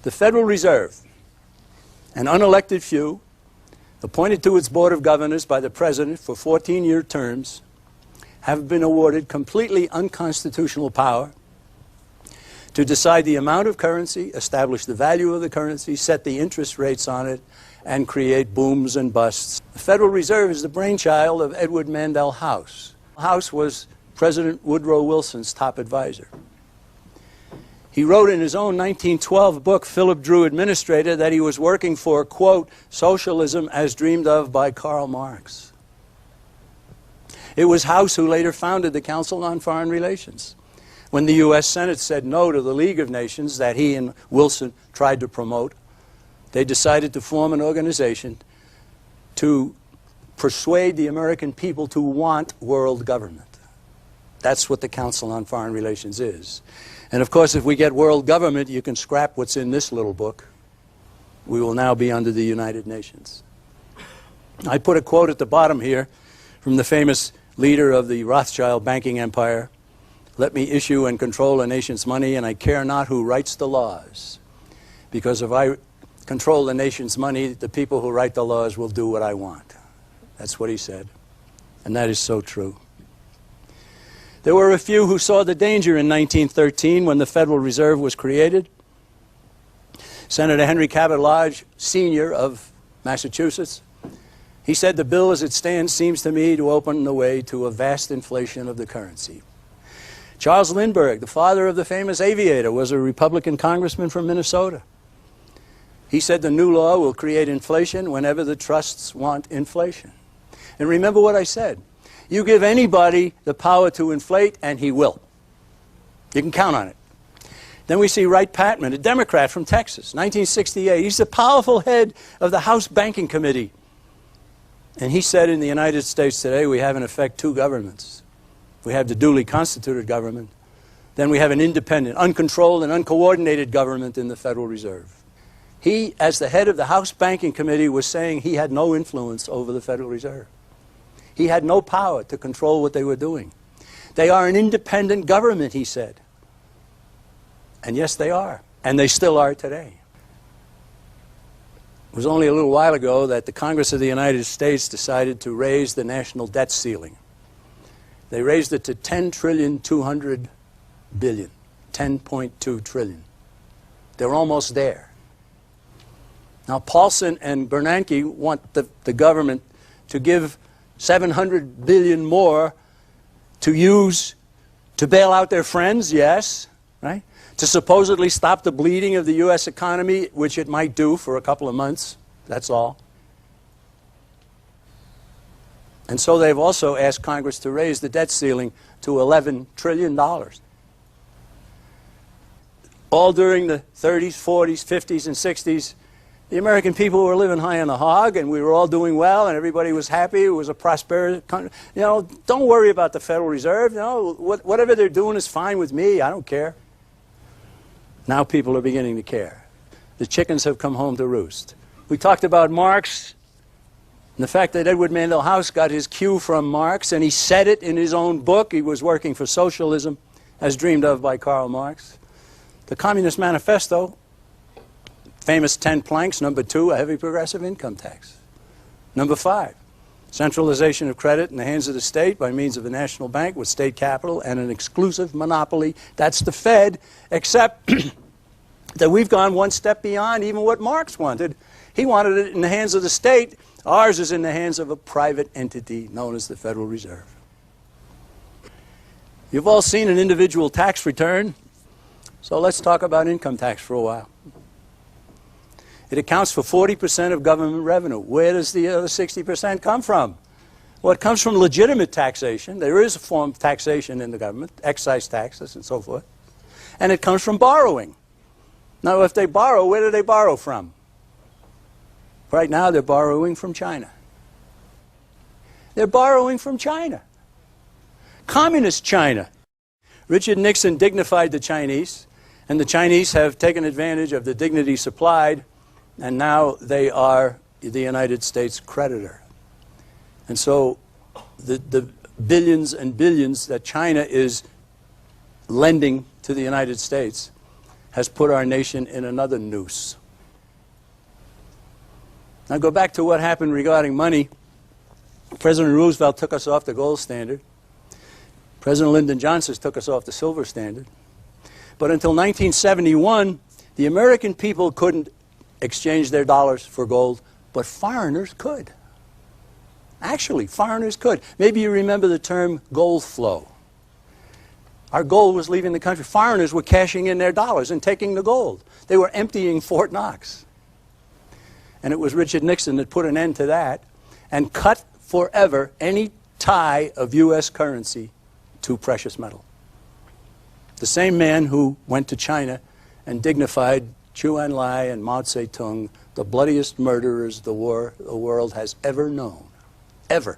The Federal Reserve, an unelected few, appointed to its Board of Governors by the President for 14-year terms, have been awarded completely unconstitutional power to decide the amount of currency, establish the value of the currency, set the interest rates on it, and create booms and busts. The Federal Reserve is the brainchild of Edward Mandell House. House was President Woodrow Wilson's top advisor. He wrote in his own 1912 book, Philip Drew Administrator, that he was working for, quote, socialism as dreamed of by Karl Marx. It was House who later founded the Council on Foreign Relations. When the U.S. Senate said no to the League of Nations that he and Wilson tried to promote, they decided to form an organization to persuade the American people to want world government. That's what the Council on Foreign Relations is. And of course, if we get world government, you can scrap what's in this little book. We will now be under the United Nations. I put a quote at the bottom here from the famous leader of the Rothschild banking empire. Let me issue and control a nation's money, and I care not who writes the laws. Because if I control the nation's money, the people who write the laws will do what I want. That's what he said. And that is so true. There were a few who saw the danger in 1913 when the Federal Reserve was created. Senator Henry Cabot Lodge, Sr. of Massachusetts, he said, the bill as it stands seems to me to open the way to a vast inflation of the currency. Charles Lindbergh, the father of the famous aviator, was a Republican congressman from Minnesota. He said the new law will create inflation whenever the trusts want inflation. And remember what I said. You give anybody the power to inflate, and he will. You can count on it. Then we see Wright Patman, a Democrat from Texas, 1968. He's the powerful head of the House Banking Committee. And he said in the United States today, we have in effect two governments. We have the duly constituted government. Then we have an independent, uncontrolled, and uncoordinated government in the Federal Reserve. He, as the head of the House Banking Committee, was saying he had no influence over the Federal Reserve. He had no power to control what they were doing. They are an independent government, he said. And yes, they are. And they still are today. It was only a little while ago that the Congress of the United States decided to raise the national debt ceiling. They raised it to $10.2 trillion, 10.2 trillion. They're almost there. Now, Paulson and Bernanke want the government to give $700 billion more to use to bail out their friends, yes, right? To supposedly stop the bleeding of the U.S. economy, which it might do for a couple of months, that's all. And so they've also asked Congress to raise the debt ceiling to $11 trillion. All during the 30s, 40s, 50s, and 60s, the American people were living high on the hog, and we were all doing well, and everybody was happy. It was a prosperous country. You know, don't worry about the Federal Reserve. You know, whatever they're doing is fine with me. I don't care. Now people are beginning to care. The chickens have come home to roost. We talked about Marx and the fact that Edward Mandell House got his cue from Marx, and he said it in his own book. He was working for socialism as dreamed of by Karl Marx. The Communist Manifesto, famous 10 planks. Number 2, a heavy progressive income tax. Number 5, centralization of credit in the hands of the state by means of a national bank with state capital and an exclusive monopoly. That's the Fed, except that we've gone one step beyond even what Marx wanted. He wanted it in the hands of the state. Ours is in the hands of a private entity known as the Federal Reserve. You've all seen an individual tax return, so let's talk about income tax for a while. It accounts for 40% of government revenue. Where does the other 60% come from? Well, it comes from legitimate taxation. There is a form of taxation in the government, excise taxes and so forth. And it comes from borrowing. Now, if they borrow, where do they borrow from? Right now, they're borrowing from China. They're borrowing from China. Communist China. Richard Nixon dignified the Chinese, and the Chinese have taken advantage of the dignity supplied, and now they are the United States creditor. And so the billions and billions that China is lending to the United States has put our nation in another noose. Now go back to what happened regarding money. President Roosevelt took us off the gold standard. President Lyndon Johnson took us off the silver standard. But until 1971, the American people couldn't exchange their dollars for gold, but foreigners could. Actually, foreigners could. Maybe you remember the term gold flow. Our gold was leaving the country. Foreigners were cashing in their dollars and taking the gold. They were emptying Fort Knox. And it was Richard Nixon that put an end to that and cut forever any tie of U.S. currency to precious metal. The same man who went to China and dignified Zhou Enlai and Mao Zedong, the bloodiest murderers the world has ever known. Ever.